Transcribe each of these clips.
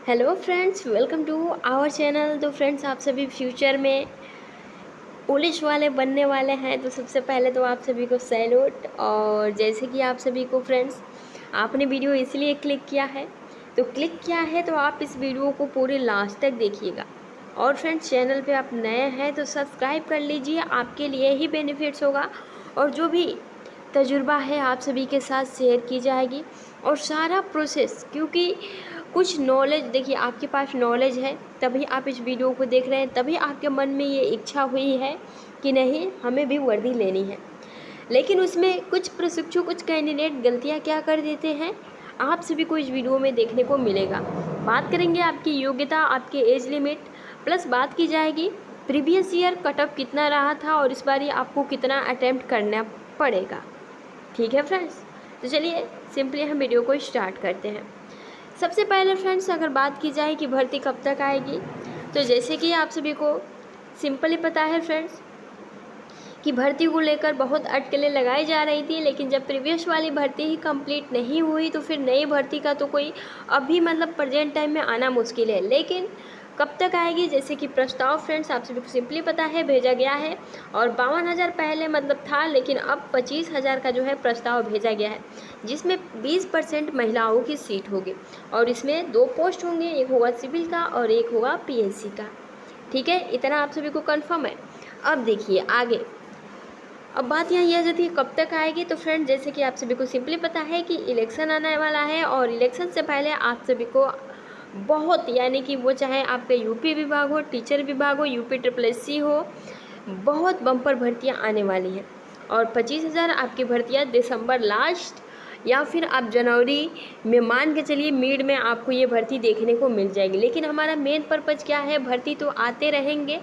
Hello friends, welcome to our channel. तो friends, आप सभी फ्यूचर में पुलिस वाले बनने वाले हैं तो सबसे पहले तो आप सभी को सैल्यूट। और जैसे कि आप सभी को फ्रेंड्स, आपने वीडियो इसलिए क्लिक किया है तो आप इस वीडियो को पूरे लास्ट तक देखिएगा। और फ्रेंड्स, चैनल पे आप नए हैं तो सब्सक्राइब कर लीजिए, आपके लिए ही बेनिफिट्स होगा। और जो भी तजुर्बा है आप सभी के साथ शेयर की जाएगी और सारा प्रोसेस, क्योंकि कुछ नॉलेज, देखिए आपके पास नॉलेज है तभी आप इस वीडियो को देख रहे हैं, तभी आपके मन में ये इच्छा हुई है कि नहीं हमें भी वर्दी लेनी है। लेकिन उसमें कुछ प्रशिक्षु, कुछ कैंडिडेट गलतियां क्या कर देते हैं, आप सभी को इस वीडियो में देखने को मिलेगा। बात करेंगे आपकी योग्यता, आपके एज लिमिट, प्लस बात की जाएगी प्रीवियस ईयर कट ऑफ कितना रहा था और इस बार ये आपको कितना अटेम्प्ट करना पड़ेगा। ठीक है फ्रेंड्स, तो चलिए सिंपली हम वीडियो को स्टार्ट करते हैं। सबसे पहले फ्रेंड्स, अगर बात की जाए कि भर्ती कब तक आएगी, तो जैसे कि आप सभी को सिंपली पता है फ्रेंड्स कि भर्ती को लेकर बहुत अटकलें लगाई जा रही थी, लेकिन जब प्रीवियस वाली भर्ती ही कंप्लीट नहीं हुई तो फिर नई भर्ती का तो कोई अभी प्रेजेंट टाइम में आना मुश्किल है। लेकिन कब तक आएगी, जैसे कि प्रस्ताव फ्रेंड्स आप सभी को सिंपली पता है भेजा गया है। और 52,000 पहले था, लेकिन अब 25,000 का जो है प्रस्ताव भेजा गया है, जिसमें 20% महिलाओं की सीट होगी। और इसमें 2 पोस्ट होंगे, एक होगा सिविल का और एक होगा पीएससी का। ठीक है, इतना आप सभी को कन्फर्म है। अब देखिए आगे, अब बात यहाँ यह जाती है कब तक आएगी। तो फ्रेंड, जैसे कि आप सभी को सिंपली पता है कि इलेक्शन आने वाला है और इलेक्शन से पहले आप सभी को बहुत, यानी कि वो चाहे आपका यूपी विभाग हो, टीचर विभाग हो, यूपी SSC हो, बहुत बम्पर भर्तियाँ आने वाली हैं। और 25,000 आपकी भर्तियाँ दिसंबर लास्ट या फिर आप जनवरी में मान के चलिए मिड में आपको ये भर्ती देखने को मिल जाएगी। लेकिन हमारा मेन पर्पज़ क्या है, भर्ती तो आते रहेंगे,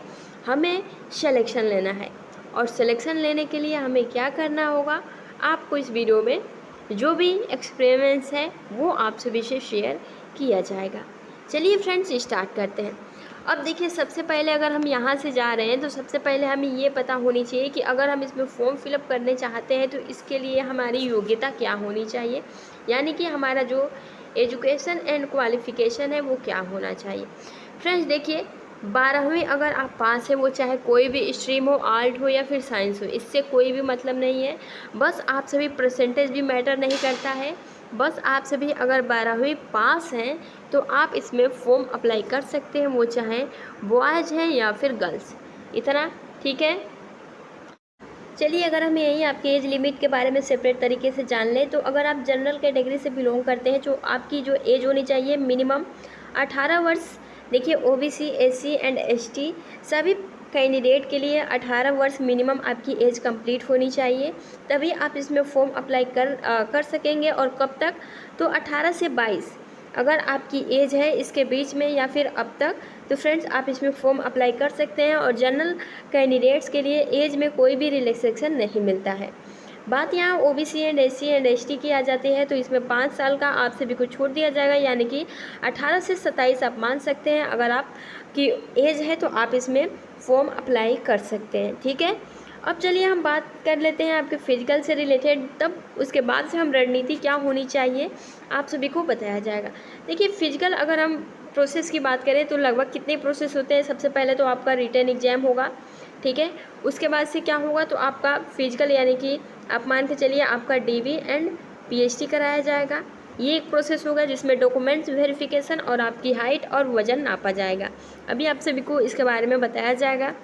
हमें सिलेक्शन लेना है। और सिलेक्शन लेने के लिए हमें क्या करना होगा, आपको इस वीडियो में जो भी एक्सपीरियंस है वो आप सभी से शेयर किया जाएगा। चलिए फ्रेंड्स स्टार्ट करते हैं। अब देखिए, सबसे पहले अगर हम यहाँ से जा रहे हैं तो सबसे पहले हमें ये पता होनी चाहिए कि अगर हम इसमें फॉर्म फिलअप करने चाहते हैं तो इसके लिए हमारी योग्यता क्या होनी चाहिए, यानी कि हमारा जो एजुकेशन एंड क्वालिफ़िकेशन है वो क्या होना चाहिए। फ्रेंड्स देखिए, 12वीं अगर आप पास है, वो चाहे कोई भी स्ट्रीम हो, आर्ट हो या फिर साइंस हो, इससे कोई भी मतलब नहीं है। बस आप सभी, परसेंटेज भी मैटर नहीं करता है, बस आप सभी अगर 12वीं पास हैं तो आप इसमें फॉर्म अप्लाई कर सकते हैं, वो चाहे बॉयज़ हैं या फिर गर्ल्स। इतना ठीक है। चलिए, अगर हम यही आपके एज लिमिट के बारे में सेपरेट तरीके से जान लें, तो अगर आप जनरल कैटेगरी से बिलोंग करते हैं तो आपकी जो एज होनी चाहिए मिनिमम 18 वर्ष। देखिए, ओबीसी, एससी एंड एसटी सभी कैंडिडेट के लिए 18 वर्ष मिनिमम आपकी एज कंप्लीट होनी चाहिए, तभी आप इसमें फॉर्म अप्लाई कर सकेंगे। और कब तक, तो 18 से 22 अगर आपकी एज है इसके बीच में या फिर अब तक, तो फ्रेंड्स आप इसमें फॉर्म अप्लाई कर सकते हैं। और जनरल कैंडिडेट्स के लिए एज में कोई भी रिलैक्सेशन नहीं मिलता है। बात यहाँ OBC and SC and ST की आ जाती है, तो इसमें 5 साल का आप सभी को छूट दिया जाएगा, यानी कि 18 से 27 आप मान सकते हैं। अगर आपकी एज है तो आप इसमें फॉर्म अप्लाई कर सकते हैं। ठीक है, अब चलिए हम बात कर लेते हैं आपके फिजिकल से रिलेटेड, तब उसके बाद से हम रणनीति क्या होनी चाहिए आप सभी को बताया जाएगा। देखिए, फिजिकल अगर हम प्रोसेस की बात करें तो लगभग कितने प्रोसेस होते हैं। सबसे पहले तो आपका रिटन एग्जाम होगा, ठीक है। उसके बाद से क्या होगा, तो आपका फिजिकल, यानी कि आप मान के चलिए आपका डीवी एंड पीएचडी कराया जाएगा। ये एक प्रोसेस होगा जिसमें डॉक्यूमेंट्स वेरिफिकेशन और आपकी हाइट और वज़न नापा जाएगा। अभी आप सभी को इसके बारे में बताया जाएगा।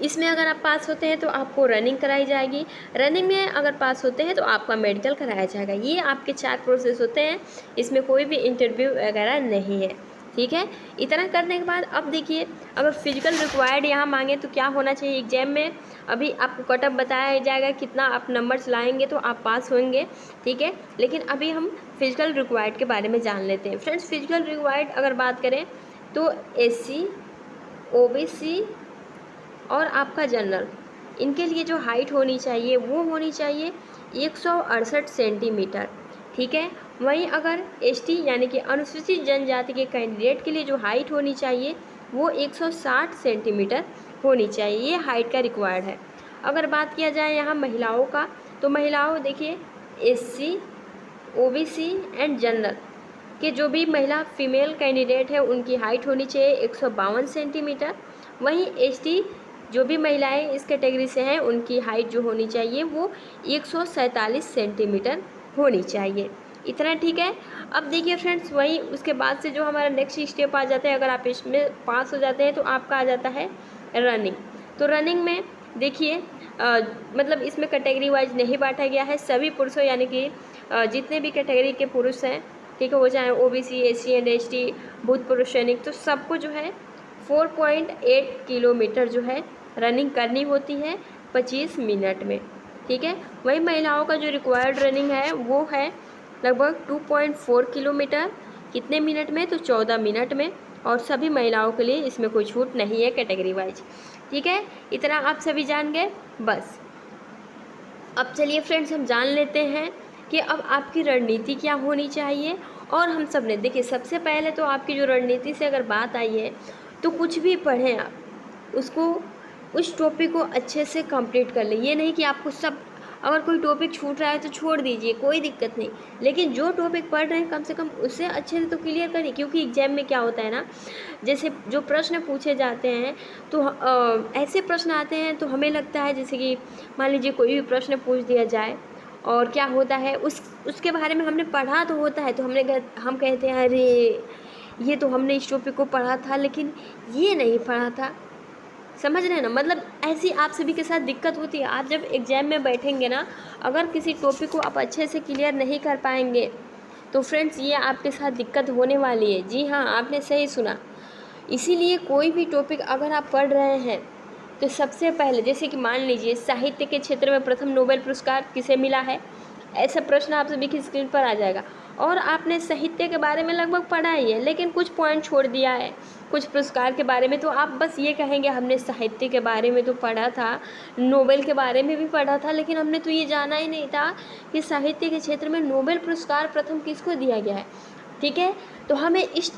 इसमें अगर आप पास होते हैं तो आपको रनिंग कराई जाएगी, रनिंग में अगर पास होते हैं तो आपका मेडिकल कराया जाएगा। ये आपके 4 प्रोसेस होते हैं, इसमें कोई भी इंटरव्यू वगैरह नहीं है। ठीक है, इतना करने के बाद अब देखिए, अगर फिजिकल रिक्वायर्ड यहाँ मांगे तो क्या होना चाहिए एग्जाम में, अभी आपको कट ऑफ बताया जाएगा, कितना आप नंबर्स लाएंगे तो आप पास होंगे। ठीक है, लेकिन अभी हम फिजिकल रिक्वायर्ड के बारे में जान लेते हैं। फ्रेंड्स, फिजिकल रिक्वायर्ड अगर बात करें तो एससी, ओबीसी और आपका जनरल, इनके लिए जो हाइट होनी चाहिए वो होनी चाहिए 168 सेंटीमीटर। ठीक है, वहीं अगर एसटी यानी कि अनुसूचित जनजाति के कैंडिडेट के लिए जो हाइट होनी चाहिए वो 160 सेंटीमीटर होनी चाहिए। ये हाइट का रिक्वायर्ड है। अगर बात किया जाए यहाँ महिलाओं का, तो महिलाओं देखिए एससी, ओबीसी एंड जनरल, कि जो भी महिला फीमेल कैंडिडेट है उनकी हाइट होनी चाहिए 152 सेंटीमीटर। वहीं एसटी जो भी महिलाएं इस कैटेगरी से हैं उनकी हाइट जो होनी चाहिए वो 147 सेंटीमीटर होनी चाहिए। इतना ठीक है। अब देखिए फ्रेंड्स, वहीं उसके बाद से जो हमारा नेक्स्ट स्टेप आ जाता है, अगर आप इसमें पास हो जाते हैं तो आपका आ जाता है रनिंग। तो रनिंग में देखिए मतलब इसमें कैटेगरी वाइज नहीं बांटा गया है, सभी पुरुषों यानी कि जितने भी कैटेगरी के पुरुष हैं, ठीक है, वो चाहे ओबीसी, एससी एंड एसटी, भूतपूर्व सैनिक, तो सबको जो है 4.8 किलोमीटर जो है रनिंग करनी होती है 25 मिनट में। ठीक है। वही महिलाओं का जो रिक्वायर्ड रनिंग है वो है लगभग 2.4 किलोमीटर। कितने मिनट में? तो 14 मिनट में। और सभी महिलाओं के लिए इसमें कोई छूट नहीं है कैटेगरी वाइज। ठीक है, इतना आप सभी जान गए। बस अब चलिए फ्रेंड्स, हम जान लेते हैं कि अब आपकी रणनीति क्या होनी चाहिए। और हम सब ने देखिए, सबसे पहले तो आपकी जो रणनीति से अगर बात आई है तो कुछ भी पढ़ें आप, उसको उस टॉपिक को अच्छे से कंप्लीट कर लें। ये नहीं कि आपको सब, अगर कोई टॉपिक छूट रहा है तो छोड़ दीजिए, कोई दिक्कत नहीं, लेकिन जो टॉपिक पढ़ रहे हैं कम से कम उससे अच्छे से तो क्लियर करिए। क्योंकि एग्जाम में क्या होता है ना, जैसे जो प्रश्न पूछे जाते हैं तो ऐसे प्रश्न आते हैं तो हमें लगता है जैसे कि मान लीजिए कोई भी प्रश्न पूछ दिया जाए और क्या होता है उसके बारे में हमने पढ़ा तो होता है, तो हम कहते हैं अरे ये तो हमने इस टॉपिक को पढ़ा था लेकिन ये नहीं पढ़ा था। समझ रहे हैं ना, मतलब ऐसी आप सभी के साथ दिक्कत होती है। आप जब एग्ज़ाम में बैठेंगे ना, अगर किसी टॉपिक को आप अच्छे से क्लियर नहीं कर पाएंगे तो फ्रेंड्स ये आपके साथ दिक्कत होने वाली है। जी हाँ, आपने सही सुना। इसीलिए कोई भी टॉपिक अगर आप पढ़ रहे हैं तो सबसे पहले, जैसे कि मान लीजिए साहित्य के क्षेत्र में प्रथम नोबेल पुरस्कार किसे मिला है, ऐसा प्रश्न आप सभी की स्क्रीन पर आ जाएगा। और आपने साहित्य के बारे में लगभग पढ़ा ही है लेकिन कुछ पॉइंट छोड़ दिया है कुछ पुरस्कार के बारे में, तो आप बस ये कहेंगे हमने साहित्य के बारे में तो पढ़ा था, नोबेल के बारे में भी पढ़ा था, लेकिन हमने तो ये जाना ही नहीं था कि साहित्य के क्षेत्र में नोबेल पुरस्कार प्रथम किसको दिया गया है। ठीक है, तो हमें इस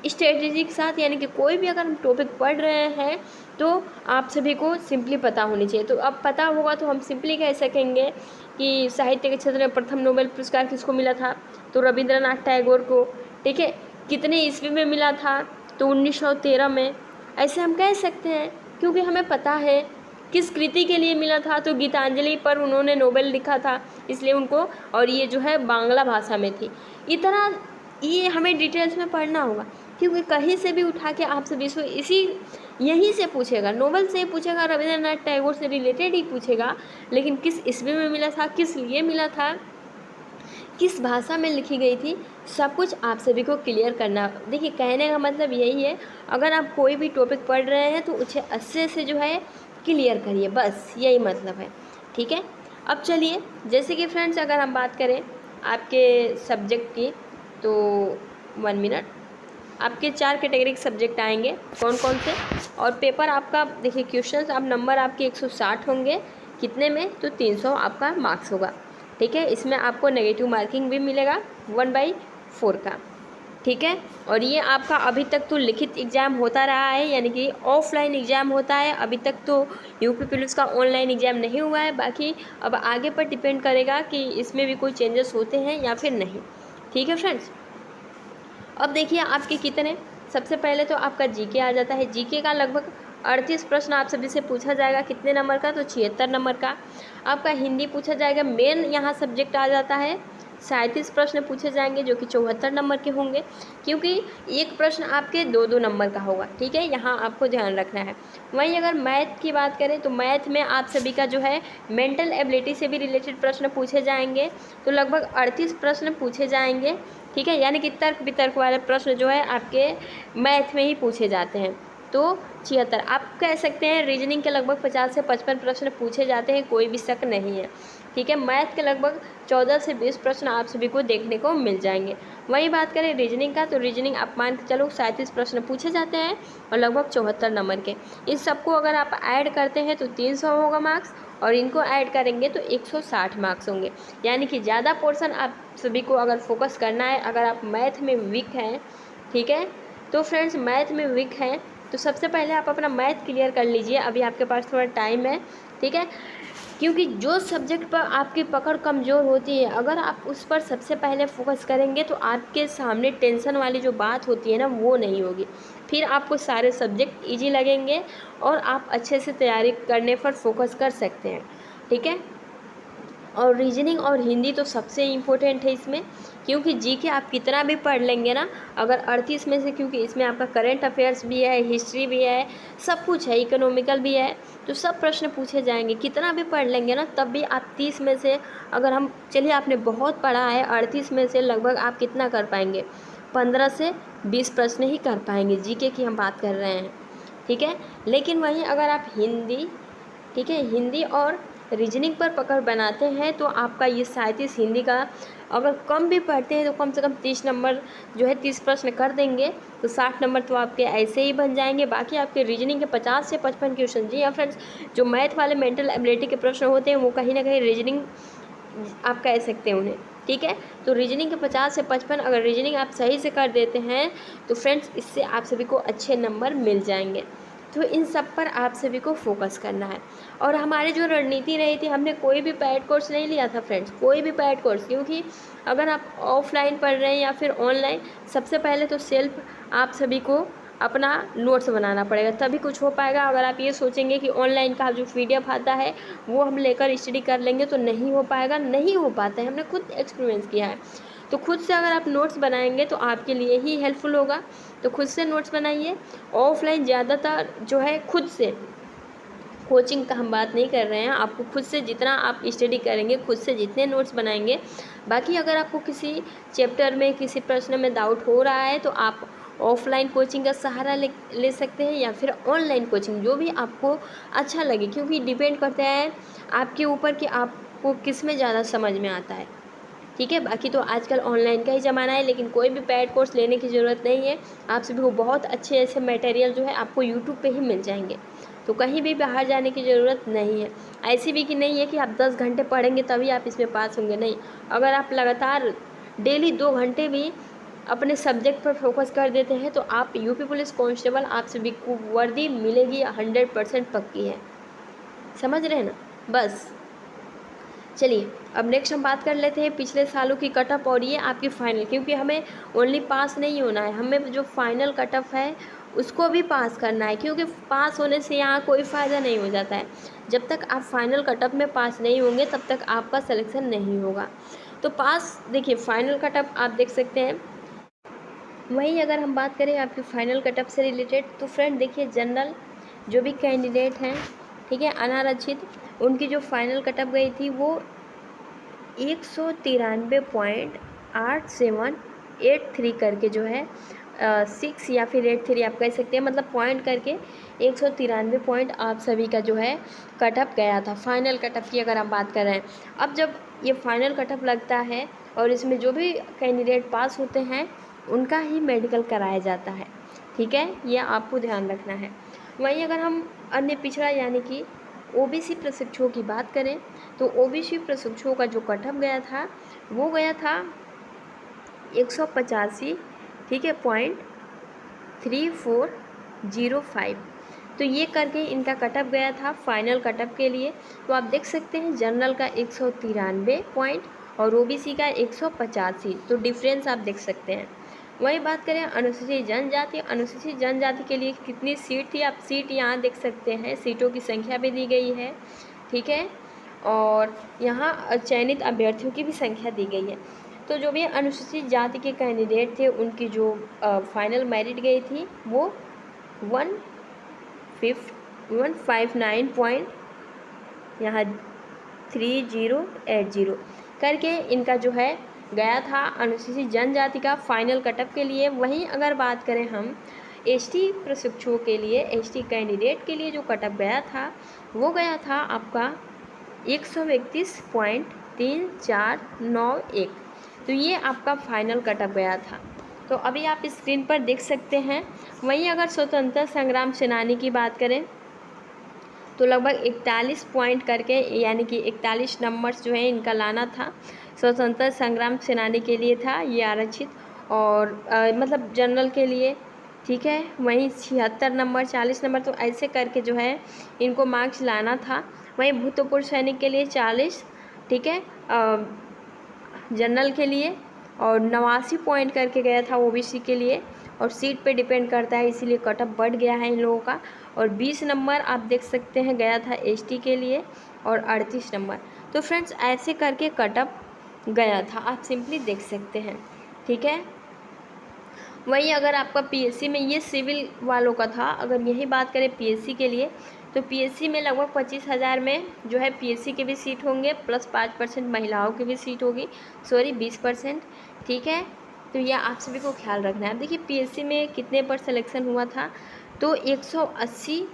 स्ट्रेटेजी के साथ, यानी कि कोई भी अगर हम टॉपिक पढ़ रहे हैं तो आप सभी को सिंपली पता होनी चाहिए। तो अब पता होगा तो हम सिंपली कह सकेंगे कि साहित्य के क्षेत्र में प्रथम नोबेल पुरस्कार किसको मिला था, तो रविंद्रनाथ टैगोर को। ठीक है, कितने ईस्वी में मिला था, तो 1913 में। ऐसे हम कह सकते हैं क्योंकि हमें पता है किस कृति के लिए मिला था, तो गीतांजलि पर उन्होंने नोबेल लिखा था इसलिए उनको, और ये जो है बांग्ला भाषा में थी। इतना ये हमें डिटेल्स में पढ़ना होगा क्योंकि कहीं से भी उठा के आप सभी से यहीं से पूछेगा, नोबेल से ही पूछेगा, रविंद्रनाथ टैगोर से रिलेटेड ही पूछेगा, लेकिन किस ईस्वी में मिला था, किस लिए मिला था, किस भाषा में लिखी गई थी, सब कुछ आप सभी को क्लियर करना। देखिए, कहने का मतलब यही है, अगर आप कोई भी टॉपिक पढ़ रहे हैं तो उसे अच्छे से जो है क्लियर करिए, बस यही मतलब है। ठीक है, अब चलिए, जैसे कि फ्रेंड्स अगर हम बात करें आपके सब्जेक्ट की, तो 1 मिनट, आपके 4 कैटेगरी के सब्जेक्ट आएंगे, कौन कौन से। और पेपर आपका देखिए, क्वेश्चंस आप नंबर आपके 160 होंगे, कितने में, तो 300 आपका मार्क्स होगा। ठीक है, इसमें आपको नेगेटिव मार्किंग भी मिलेगा 1/4 का। ठीक है, और ये आपका अभी तक तो लिखित एग्ज़ाम होता रहा है, यानी कि ऑफलाइन एग्ज़ाम होता है। अभी तक तो यूपी पुलिस का ऑनलाइन एग्ज़ाम नहीं हुआ है, बाकी अब आगे पर डिपेंड करेगा कि इसमें भी कोई चेंजेस होते हैं या फिर नहीं। ठीक है फ्रेंड्स, अब देखिए आपके कितने, सबसे पहले तो आपका जीके आ जाता है। जीके का लगभग 38 प्रश्न आप सभी से पूछा जाएगा, कितने नंबर का, तो 76 नंबर का। आपका हिंदी पूछा जाएगा, मेन यहाँ सब्जेक्ट आ जाता है। 37 प्रश्न पूछे जाएंगे जो कि 74 नंबर के होंगे, क्योंकि एक प्रश्न आपके 2-2 नंबर का होगा। ठीक है, यहाँ आपको ध्यान रखना है। वहीं अगर मैथ की बात करें तो मैथ में आप सभी का जो है मेंटल एबिलिटी से भी रिलेटेड प्रश्न पूछे जाएंगे, तो लगभग 38 प्रश्न पूछे जाएंगे। ठीक है, यानी कि तर्क वितर्क वाले प्रश्न जो है आपके मैथ में ही पूछे जाते हैं, तो 76। आप कह सकते हैं रीजनिंग के लगभग 50 से 55 प्रश्न पूछे जाते हैं, कोई भी शक नहीं है। ठीक है, मैथ के लगभग 14 से 20 प्रश्न आप सभी को देखने को मिल जाएंगे। वहीं बात करें रीजनिंग का, तो रीजनिंग आप मान के चलो 37 प्रश्न पूछे जाते हैं और लगभग 74 नंबर के। इस सबको अगर आप ऐड करते हैं तो 300 होगा मार्क्स, और इनको ऐड करेंगे तो 160 मार्क्स होंगे। यानी कि ज़्यादा पोर्शन आप सभी को अगर फोकस करना है, अगर आप मैथ में वीक हैं, ठीक है, तो फ्रेंड्स मैथ में वीक हैं तो सबसे पहले आप अपना मैथ क्लियर कर लीजिए, अभी आपके पास थोड़ा टाइम है। ठीक है, क्योंकि जो सब्जेक्ट पर आपकी पकड़ कमज़ोर होती है, अगर आप उस पर सबसे पहले फोकस करेंगे तो आपके सामने टेंशन वाली जो बात होती है ना, वो नहीं होगी। फिर आपको सारे सब्जेक्ट इजी लगेंगे और आप अच्छे से तैयारी करने पर फोकस कर सकते हैं। ठीक है। और रीजनिंग और हिंदी तो सबसे इम्पोर्टेंट है इसमें, क्योंकि जीके आप कितना भी पढ़ लेंगे ना, अगर 38 में से, क्योंकि इसमें आपका करंट अफेयर्स भी है, हिस्ट्री भी है, सब कुछ है, इकोनॉमिकल भी है, तो सब प्रश्न पूछे जाएंगे। कितना भी पढ़ लेंगे ना, तब भी आप 30 में से, अगर हम, चलिए आपने बहुत पढ़ा है, 38 में से लगभग आप कितना कर पाएंगे, 15 से 20 प्रश्न ही कर पाएंगे, जीके की हम बात कर रहे हैं। ठीक है। लेकिन वहीं अगर आप हिंदी, ठीक है, हिंदी और रीजनिंग पर पकड़ बनाते हैं तो आपका ये 37 हिंदी का, अगर कम भी पढ़ते हैं तो कम से कम 30 नंबर जो है, 30 प्रश्न कर देंगे तो 60 नंबर तो आपके ऐसे ही बन जाएंगे। बाकी आपके रीजनिंग के 50 से 55 क्वेश्चन, जी हाँ फ्रेंड्स, जो मैथ वाले मेंटल एबिलिटी के प्रश्न होते हैं वो कहीं ना कहीं रीजनिंग आप कह सकते हैं उन्हें। ठीक है। तो रीजनिंग के 50 से 55 अगर रीजनिंग आप सही से कर देते हैं तो फ्रेंड्स इससे आप सभी को अच्छे नंबर मिल जाएंगे। तो इन सब पर आप सभी को फोकस करना है। और हमारी जो रणनीति रही थी, हमने कोई भी पेड कोर्स नहीं लिया था फ्रेंड्स, कोई भी पेड कोर्स, क्योंकि अगर आप ऑफलाइन पढ़ रहे हैं या फिर ऑनलाइन, सबसे पहले तो सेल्फ आप सभी को अपना नोट्स बनाना पड़ेगा, तभी कुछ हो पाएगा। अगर आप ये सोचेंगे कि ऑनलाइन का जो PDF आता है वो हम लेकर स्टडी कर लेंगे, तो नहीं हो पाएगा, नहीं हो पाता है, हमने खुद एक्सपीरियंस किया है। तो खुद से अगर आप नोट्स बनाएंगे तो आपके लिए ही हेल्पफुल होगा। तो खुद से नोट्स बनाइए। ऑफलाइन ज़्यादातर जो है खुद से, कोचिंग का हम बात नहीं कर रहे हैं, आपको खुद से जितना आप स्टडी करेंगे, खुद से जितने नोट्स बनाएंगे। बाकी अगर आपको किसी चैप्टर में, किसी प्रश्न में डाउट हो रहा है तो आप ऑफलाइन कोचिंग का सहारा ले सकते हैं, या फिर ऑनलाइन कोचिंग, जो भी आपको अच्छा लगे, क्योंकि डिपेंड करता है आपके ऊपर कि आपको किस में ज़्यादा समझ में आता है। ठीक है। बाकी तो आजकल ऑनलाइन का ही ज़माना है, लेकिन कोई भी पेड कोर्स लेने की ज़रूरत नहीं है। आप सभी को बहुत अच्छे ऐसे मटेरियल जो है आपको यूट्यूब पे ही मिल जाएंगे, तो कहीं भी बाहर जाने की ज़रूरत नहीं है। ऐसी भी कि नहीं है कि आप 10 घंटे पढ़ेंगे तभी आप इसमें पास होंगे, नहीं। अगर आप लगातार डेली 2 घंटे भी अपने सब्जेक्ट पर फोकस कर देते हैं तो आप यूपी पुलिस कांस्टेबल, आप सभी को वर्दी मिलेगी, 100% पक्की है। समझ रहे हैं ना। बस चलिए अब नेक्स्ट हम बात कर लेते हैं पिछले सालों की कट ऑफ और ये आपकी फ़ाइनल, क्योंकि हमें ओनली पास नहीं होना है, हमें जो फाइनल कट ऑफ है उसको भी पास करना है, क्योंकि पास होने से यहाँ कोई फ़ायदा नहीं हो जाता है। जब तक आप फाइनल कट ऑफ में पास नहीं होंगे तब तक आपका सिलेक्शन नहीं होगा। तो पास, देखिए फाइनल कट ऑफ आप देख सकते हैं। वहीं अगर हम बात करें आपकी फाइनल कट ऑफ से रिलेटेड, तो फ्रेंड देखिए, जनरल जो भी कैंडिडेट हैं, ठीक है, अनारक्षित, उनकी जो फाइनल कट ऑफ गई थी वो 193.8783 करके जो है 6 या फिर 83 आप कह सकते हैं, मतलब पॉइंट करके 193 पॉइंट आप सभी का जो है कट ऑफ गया था। फाइनल कट ऑफ की अगर हम बात कर रहे हैं, अब जब ये फाइनल कट ऑफ लगता है और इसमें जो भी कैंडिडेट पास होते हैं उनका ही मेडिकल कराया जाता है। ठीक है, ये आपको ध्यान रखना है। वहीं अगर हम अन्य पिछड़ा यानी कि OBC प्रशिक्षुओं की बात करें तो OBC प्रशिक्षुओं का जो कट ऑफ गया था वो गया था 185, ठीक है, .3405। तो ये करके इनका कट ऑफ गया था फाइनल कट ऑफ के लिए। तो आप देख सकते हैं जनरल का 193 पॉइंट और OBC का 185, तो डिफरेंस आप देख सकते हैं। वही बात करें अनुसूचित जनजाति, अनुसूचित जनजाति के लिए कितनी सीट थी, आप सीट यहाँ देख सकते हैं, सीटों की संख्या भी दी गई है। ठीक है, और यहाँ चयनित अभ्यर्थियों की भी संख्या दी गई है। तो जो भी अनुसूचित जाति के कैंडिडेट थे उनकी जो फाइनल मेरिट गई थी वो 159 पॉइंट यहाँ 3080 करके इनका जो है गया था अनुसूचित जनजाति का फाइनल कटअप के लिए। वहीं अगर बात करें हम ST प्रशिक्षुओं के लिए, ST कैंडिडेट के लिए जो कटअप गया था वो गया था आपका 131.3491। तो ये आपका फाइनल कटअप गया था। तो अभी आप स्क्रीन पर देख सकते हैं। वहीं अगर स्वतंत्रता संग्राम सेनानी की बात करें तो लगभग 41 पॉइंट करके यानी कि 41 नंबर्स जो है इनका लाना था। स्वतंत्रता संग्राम सेनानी के लिए था ये आरक्षित, और मतलब जनरल के लिए ठीक है। वहीं 76 नंबर, 40 नंबर, तो ऐसे करके जो है इनको मार्क्स लाना था। वहीं भूतपूर्व सैनिक के लिए 40, ठीक है, जनरल के लिए, और 89 पॉइंट करके गया था ओबीसी के लिए, और सीट पे डिपेंड करता है, इसीलिए कट ऑफ बढ़ गया है इन लोगों का। और 20 नंबर आप देख सकते हैं गया था एसटी के लिए, और 38 नंबर। तो फ्रेंड्स ऐसे करके कट ऑफ गया था, आप सिंपली देख सकते हैं, ठीक है। वहीं अगर आपका पीएससी में, ये सिविल वालों का था, अगर यही बात करें पीएससी के लिए, तो पीएससी में लगभग 25,000 में जो है पीएससी के भी सीट होंगे, प्लस 5% महिलाओं की भी सीट होगी, सॉरी 20%, ठीक है। तो यह आप सभी को ख्याल रखना है। अब देखिए पीएससी में कितने पर सिलेक्शन हुआ था, तो 180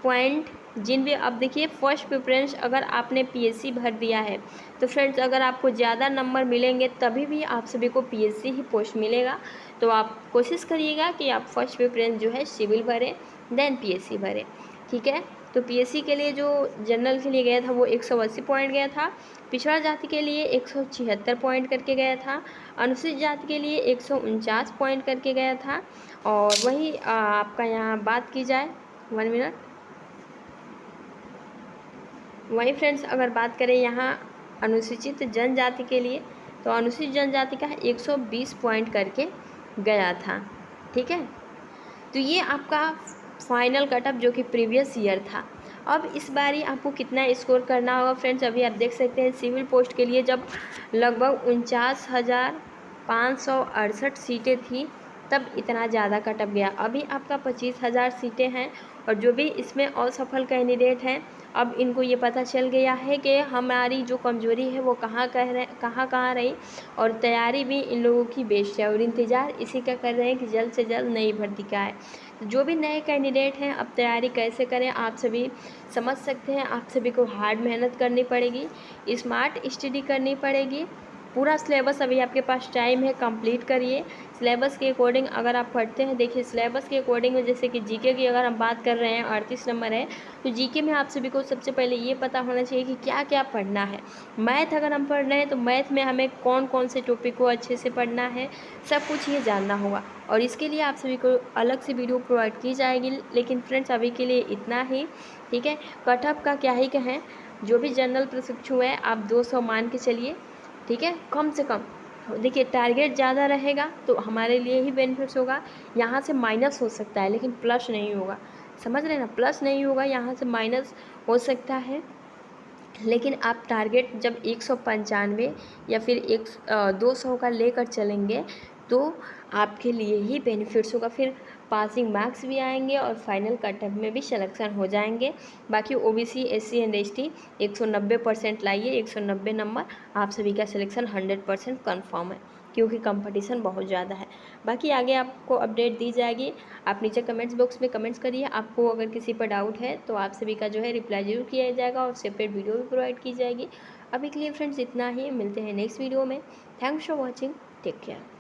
पॉइंट जिन भी, अब देखिए फर्स्ट प्रेफरेंस अगर आपने पीएससी भर दिया है तो फ्रेंड्स अगर आपको ज़्यादा नंबर मिलेंगे तभी भी आप सभी को पीएससी ही पोस्ट मिलेगा। तो आप कोशिश करिएगा कि आप फर्स्ट प्रेफरेंस जो है सिविल भरें, देन पीएससी भरें, ठीक है। तो पीएससी के लिए जो जनरल के लिए गया था वो 180 पॉइंट गया था, पिछड़ा जाति के लिए 176 पॉइंट करके गया था, अनुसूचित जाति के लिए 149 पॉइंट करके गया था। और वहीं आपका यहाँ बात की जाए, 1 मिनट, वहीं फ्रेंड्स अगर बात करें यहाँ अनुसूचित जनजाति के लिए, तो अनुसूचित जनजाति का 120 पॉइंट करके गया था, ठीक है। तो ये आपका फाइनल कटअप जो कि प्रीवियस ईयर था। अब इस बारी आपको कितना स्कोर करना होगा फ्रेंड्स, अभी आप देख सकते हैं सिविल पोस्ट के लिए जब लगभग 49,568 सीटें थी तब इतना ज़्यादा कटअप गया। अभी आपका 25,000 सीटें हैं, और जो भी इसमें असफल कैंडिडेट हैं अब इनको ये पता चल गया है कि हमारी जो कमजोरी है वो कहाँ रही, और तैयारी भी इन लोगों की बेस्ट है, और इंतज़ार इसी का कर रहे हैं कि जल्द से जल्द नई भर्ती का है। जो भी नए कैंडिडेट हैं अब तैयारी कैसे करें आप सभी समझ सकते हैं। आप सभी को हार्ड मेहनत करनी पड़ेगी, स्मार्ट स्टडी करनी पड़ेगी। पूरा सिलेबस अभी आपके पास टाइम है, कंप्लीट करिए। सिलेबस के अकॉर्डिंग अगर आप पढ़ते हैं, देखिए सिलेबस के अकॉर्डिंग में जैसे कि जीके की अगर हम बात कर रहे हैं 38 नंबर है, तो जीके में आप सभी को सबसे पहले ये पता होना चाहिए कि क्या क्या पढ़ना है। मैथ अगर हम पढ़ रहे हैं तो मैथ में हमें कौन कौन से टॉपिक को अच्छे से पढ़ना है, सब कुछ ये जानना होगा, और इसके लिए आप सभी को अलग से वीडियो प्रोवाइड की जाएगी। लेकिन फ्रेंड्स अभी के लिए इतना ही, ठीक है। कटअप का क्या ही कहें, जो भी जनरल प्रशिक्षु है आप 200 मान के चलिए, ठीक है, कम से कम। देखिए टारगेट ज़्यादा रहेगा तो हमारे लिए ही बेनिफिट्स होगा, यहाँ से माइनस हो सकता है लेकिन प्लस नहीं होगा, समझ रहे हैं ना, प्लस नहीं होगा, यहाँ से माइनस हो सकता है। लेकिन आप टारगेट जब 195 या फिर 200 का लेकर चलेंगे तो आपके लिए ही बेनिफिट्स होगा, फिर पासिंग मार्क्स भी आएंगे और फाइनल कटअप में भी सिलेक्शन हो जाएंगे। बाकी ओबीसी एससी एंड एसटी 190% लाइए, 190 नंबर, आप सभी का सिलेक्शन 100% कन्फर्म है, क्योंकि कंपटीशन बहुत ज़्यादा है। बाकी आगे आपको अपडेट दी जाएगी, आप नीचे कमेंट्स बॉक्स में कमेंट्स करिए। आपको अगर किसी पर डाउट है तो आप सभी का जो है रिप्लाई जरूर किया जाएगा, और सेपरेट वीडियो भी प्रोवाइड की जाएगी। अभी के लिए फ्रेंड्स इतना ही, मिलते हैं नेक्स्ट वीडियो में। Thanks for watching, take care.